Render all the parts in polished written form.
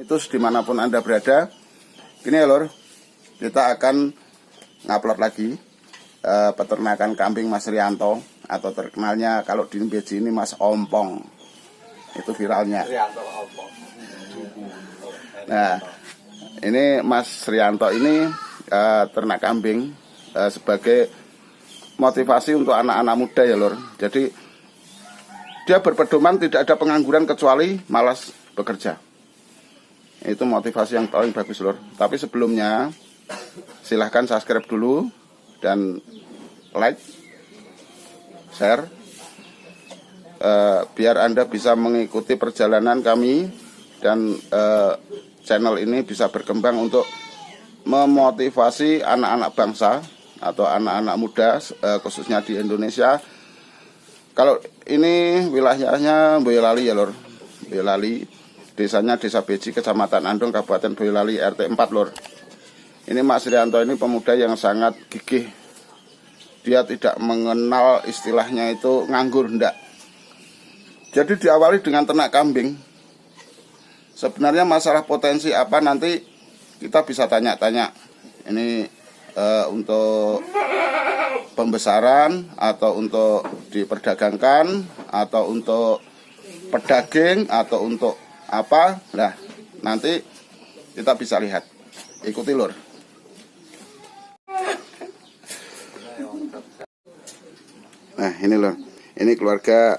Itu dimanapun Anda berada. Ini ya lor, kita akan ngupload lagi peternakan kambing Mas Rianto, atau terkenalnya kalau di Beji ini Mas Ompong. Itu viralnya. Nah, ini Mas Rianto ini ternak kambing sebagai motivasi untuk anak-anak muda ya lor. Jadi dia berpedoman tidak ada pengangguran kecuali malas bekerja. Itu motivasi yang paling bagus lor. Tapi sebelumnya silahkan subscribe dulu dan like, share, biar Anda bisa mengikuti perjalanan kami dan channel ini bisa berkembang untuk memotivasi anak-anak bangsa atau anak-anak muda khususnya di Indonesia. Kalau ini wilayahnya Boyolali ya lor, Boyolali. Desanya Desa Beji, Kecamatan Andong, Kabupaten Boyolali, RT 4 lor. Ini Mas Rianto ini pemuda yang sangat gigih. Dia tidak mengenal istilahnya itu nganggur, enggak. Jadi diawali dengan ternak kambing. Sebenarnya masalah potensi apa nanti kita bisa tanya-tanya. Ini untuk pembesaran atau untuk diperdagangkan atau untuk pedaging atau untuk apa? Nah, nanti kita bisa lihat. Ikuti lor. Nah, ini lor. Ini keluarga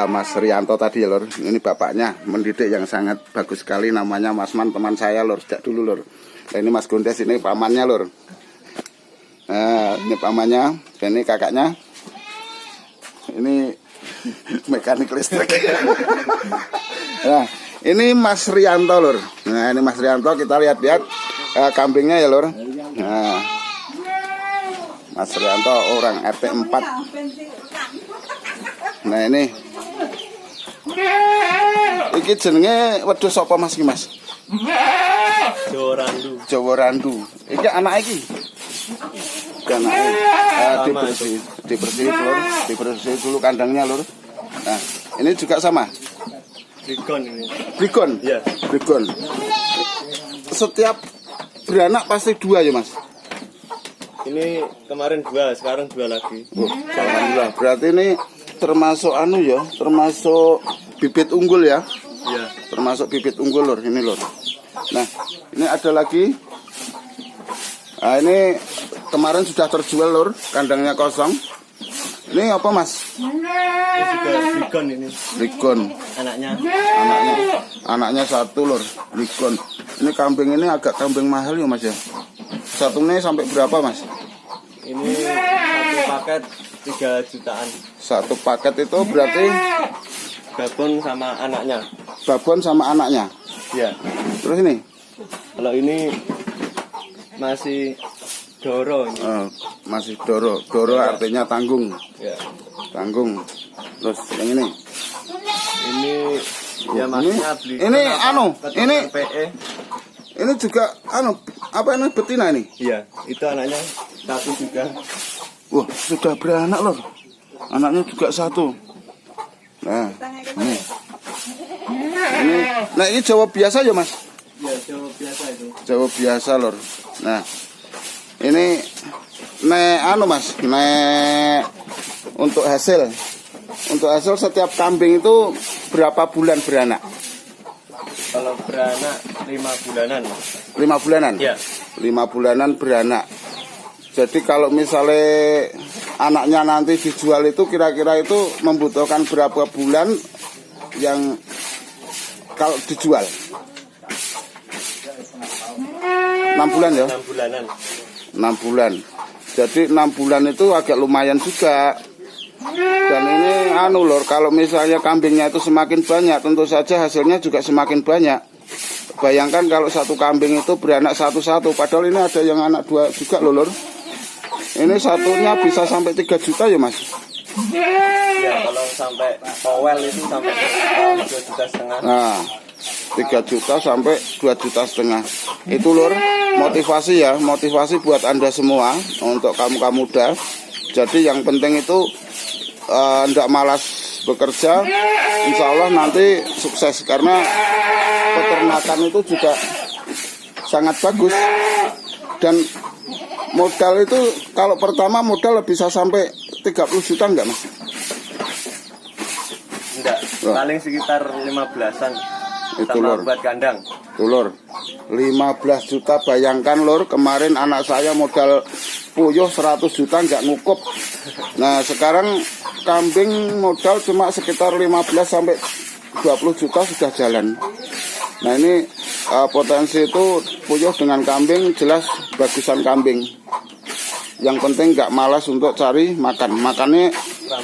Mas Rianto tadi ya lor. Ini bapaknya mendidik yang sangat bagus sekali, namanya Mas Man, teman saya lor sejak dulu lor. Nah, ini Mas Gondes, ini pamannya lor. Nah, ini pamannya, ini kakaknya. Ini mekanik listrik. Nah, ini Mas Rianto lor. Nah, ini Mas Rianto, kita lihat-lihat kambingnya ya lor. Nah, Mas Rianto orang RT 4. Nah, ini iki jenenge wedhus apa Mas iki Mas? Jawa Randu. Jawa Randu. Iki anak iki. Karena dibersih dulu kandangnya lor. Nah, ini juga sama. Brigon ini. Brigon? Iya. Brigon. Setiap beranak pasti 2 ya mas? Ini kemarin 2, sekarang 2 lagi. Alhamdulillah. Berarti ini termasuk anu ya, termasuk bibit unggul ya? Iya. Termasuk bibit unggul lor, ini lor. Nah, ini ada lagi. Nah, ini kemarin sudah terjual lor, kandangnya kosong. Ini apa mas? Ini juga Brigon ini. Brigon. Anaknya 1 lor, Brigon. Ini kambing ini agak kambing mahal ya mas ya. Satunya sampai berapa mas? Ini 1 paket 3 jutaan. 1 paket itu berarti babon sama anaknya. babon sama anaknya. Iya. Terus ini? Kalau ini masih doro ini. Masih doro. Doro artinya tanggung. Ya. Tanggung. Terus yang ini? Ini ya masnya beli. Ini anu, ini PE. ini juga anu, apa ini betina ini? Iya, itu anaknya 1 juga. Wah, sudah beranak loh. Anaknya juga 1. Nah, ini. Nah, ini Jawa biasa ya, Mas? Iya, Jawa biasa itu. Jawa biasa, lor. Nah, ini anu, Mas, untuk hasil. Untuk hasil setiap kambing itu berapa bulan beranak? Kalau beranak 5 bulanan. 5 bulanan? Iya. 5 bulanan beranak. Jadi kalau misalnya anaknya nanti dijual itu kira-kira itu membutuhkan berapa bulan yang kalau dijual? 6 bulan ya? 6 bulanan. 6 bulan. Jadi 6 bulan itu agak lumayan juga. Dan ini anu lor, kalau misalnya kambingnya itu semakin banyak, tentu saja hasilnya juga semakin banyak. Bayangkan kalau 1 kambing itu beranak 1-1, padahal ini ada yang anak 2 juga loh lor. Ini satunya bisa sampai 3 juta ya mas? Ya kalau sampai powel itu sampai 2,5 juta. Nah, 3 juta sampai 2,5 juta. Itu lor, motivasi ya, motivasi buat Anda semua, untuk kamu-kamu muda. Jadi yang penting itu tidak malas bekerja, insya Allah nanti sukses. Karena peternakan makan itu juga sangat bagus. Dan modal itu kalau pertama modal bisa sampai 30 juta enggak Mas? Enggak, paling sekitar 15-an. Itu Sama lur. buat kandang. Tuh lur, 15 juta, bayangkan lur, kemarin anak saya modal puyuh 100 juta nggak ngukup. Nah sekarang kambing modal cuma sekitar 15 sampai 20 juta sudah jalan. Nah ini potensi itu puyuh dengan kambing jelas bagusan kambing. Yang penting nggak malas untuk cari makan. Makannya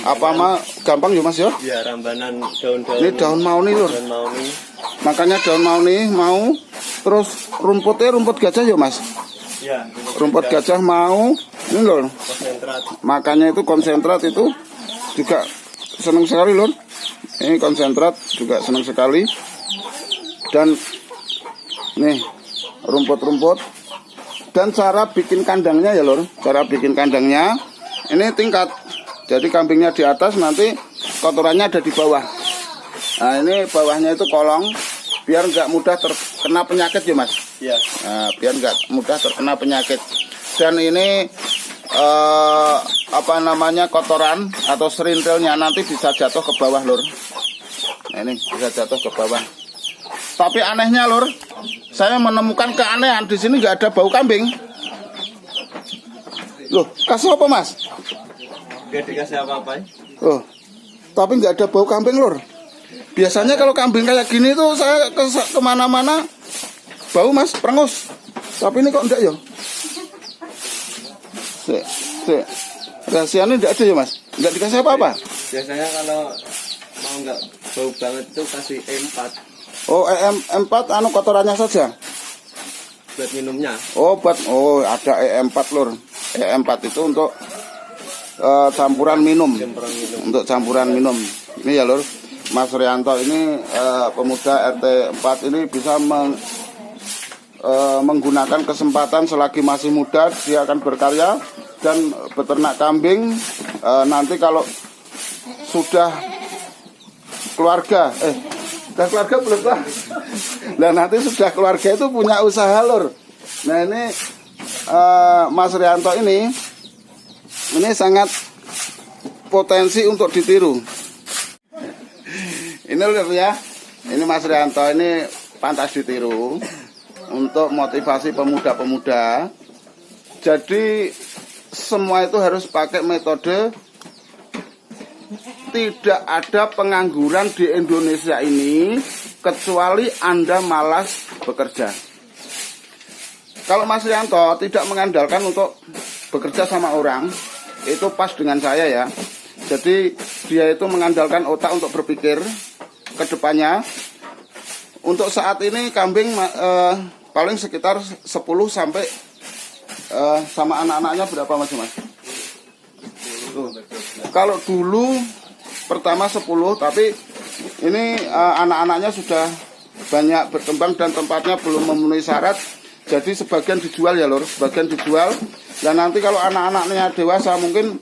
apa mah gampang ya Mas ya? Ya, rambanan daun-daun. Ini daun mauni lur. Daun mauni. Makanya daun mauni mau, terus rumputnya rumput gajah ya Mas. Ya, Rumput gajah mau, ini lor. konsentrat. Makanya itu konsentrat itu juga senang sekali lor. Ini konsentrat juga senang sekali. Dan nih rumput-rumput. Dan cara bikin kandangnya ya lor. Cara bikin kandangnya ini tingkat. Jadi kambingnya di atas, nanti kotorannya ada di bawah. Nah ini bawahnya itu kolong, biar nggak mudah terkena penyakit ya Mas. Ya. Nah, biar nggak mudah terkena penyakit. Dan ini apa namanya, kotoran atau serintilnya nanti bisa jatuh ke bawah lur. Nah, ini bisa jatuh ke bawah. Tapi anehnya lur, saya menemukan keanehan di sini nggak ada bau kambing. Loh, kasih apa Mas? Gak dikasih apa-apa. Oh, tapi nggak ada bau kambing lur. Biasanya kalau kambing kayak gini tuh saya kemana-mana bau Mas, perengus. Tapi ini kok enggak ya? Rahasianya enggak ada ya Mas? Enggak dikasih apa-apa? Biasanya kalau mau nggak bau banget itu kasih E4 Oh, EM4 anu kotorannya saja. buat minumnya. Oh, ada EM4 lur. EM4 itu untuk campuran minum. Untuk campuran minum. Ini ya lur. Mas Rianto ini pemuda RT 4 ini bisa menggunakan kesempatan selagi masih muda, dia akan berkarya dan beternak kambing. Nanti kalau sudah keluarga, keluarga belum lah. Nah nanti sudah keluarga itu punya usaha lur. Nah ini Mas Rianto ini sangat potensi untuk ditiru. Ini lur ya, ini Mas Rianto ini pantas ditiru untuk motivasi pemuda-pemuda. Jadi semua itu harus pakai metode. Tidak ada pengangguran di Indonesia ini kecuali Anda malas bekerja. Kalau Mas Rianto tidak mengandalkan untuk bekerja sama orang, itu pas dengan saya ya. Jadi dia itu mengandalkan otak untuk berpikir ke depannya. Untuk saat ini kambing paling sekitar 10 sampai sama anak-anaknya berapa Mas? Kalau dulu pertama 10, tapi ini anak-anaknya sudah banyak berkembang dan tempatnya belum memenuhi syarat. Jadi sebagian dijual ya lor, sebagian dijual. Dan nanti kalau anak-anaknya dewasa mungkin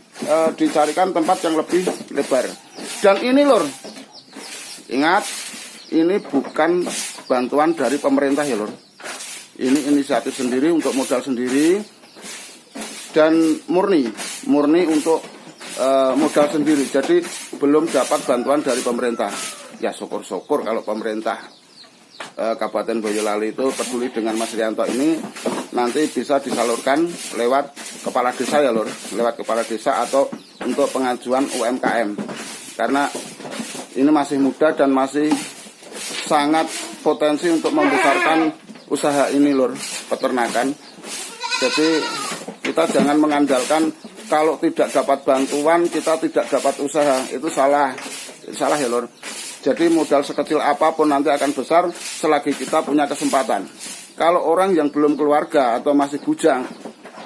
dicarikan tempat yang lebih lebar. Dan ini lor, ingat, ini bukan bantuan dari pemerintah ya lor. Ini inisiatif sendiri untuk modal sendiri dan murni untuk modal sendiri. Jadi belum dapat bantuan dari pemerintah. Ya syukur-syukur kalau pemerintah Kabupaten Boyolali itu peduli dengan Mas Rianto ini, nanti bisa disalurkan lewat kepala desa ya lor, lewat kepala desa atau untuk pengajuan UMKM. Karena ini masih muda dan masih sangat potensi untuk membesarkan usaha ini lor, peternakan. Jadi kita jangan mengandalkan kalau tidak dapat bantuan kita tidak dapat usaha, itu salah ya lor. Jadi modal sekecil apapun nanti akan besar selagi kita punya kesempatan. Kalau orang yang belum keluarga atau masih bujang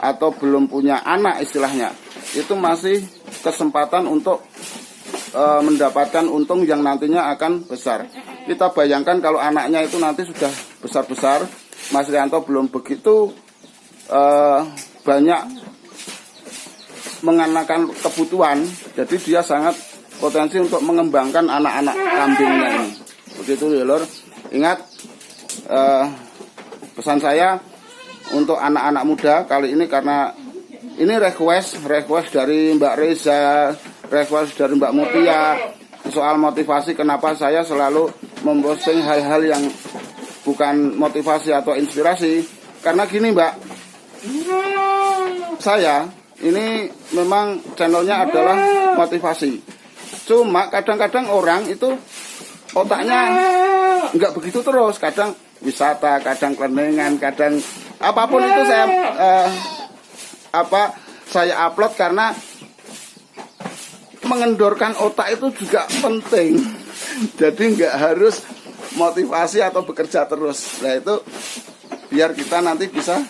atau belum punya anak istilahnya, itu masih kesempatan untuk mendapatkan untung yang nantinya akan besar. Kita bayangkan kalau anaknya itu nanti sudah besar-besar, Mas Rianto belum begitu banyak mengenakan kebutuhan, jadi dia sangat potensi untuk mengembangkan anak-anak kambingnya ini. Begitu ya lor. Ingat, pesan saya untuk anak-anak muda kali ini, karena ini request dari Mbak Reza, request dari Mbak Mutia soal motivasi. Kenapa saya selalu memposting hal-hal yang bukan motivasi atau inspirasi? Karena gini Mbak, saya ini memang channelnya adalah motivasi. Cuma kadang-kadang orang itu otaknya nggak begitu terus. Kadang wisata, kadang kelenengan, kadang apapun itu saya upload karena mengendorkan otak itu juga penting. Jadi nggak harus motivasi atau bekerja terus. Nah itu biar kita nanti bisa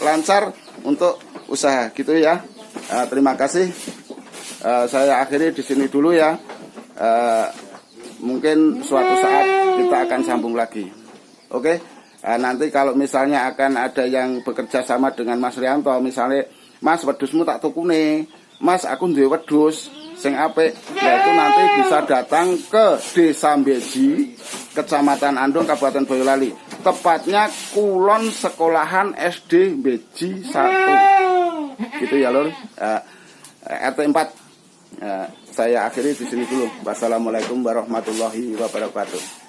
lancar untuk usaha gitu ya. Terima kasih. Saya akhiri di sini dulu ya. Mungkin suatu saat kita akan sambung lagi. Oke. Nanti kalau misalnya akan ada yang bekerja sama dengan Mas Rianto, misalnya Mas wedhusmu tak tukune, Mas aku duwe wedhus sing apik, nah itu nanti bisa datang ke Desa Beji, Kecamatan Andung, Kabupaten Boyolali. Tepatnya kulon sekolahan SD Beji 1. Gitu ya Lur. RT 4. Saya akhiri di sini dulu. Wassalamualaikum warahmatullahi wabarakatuh.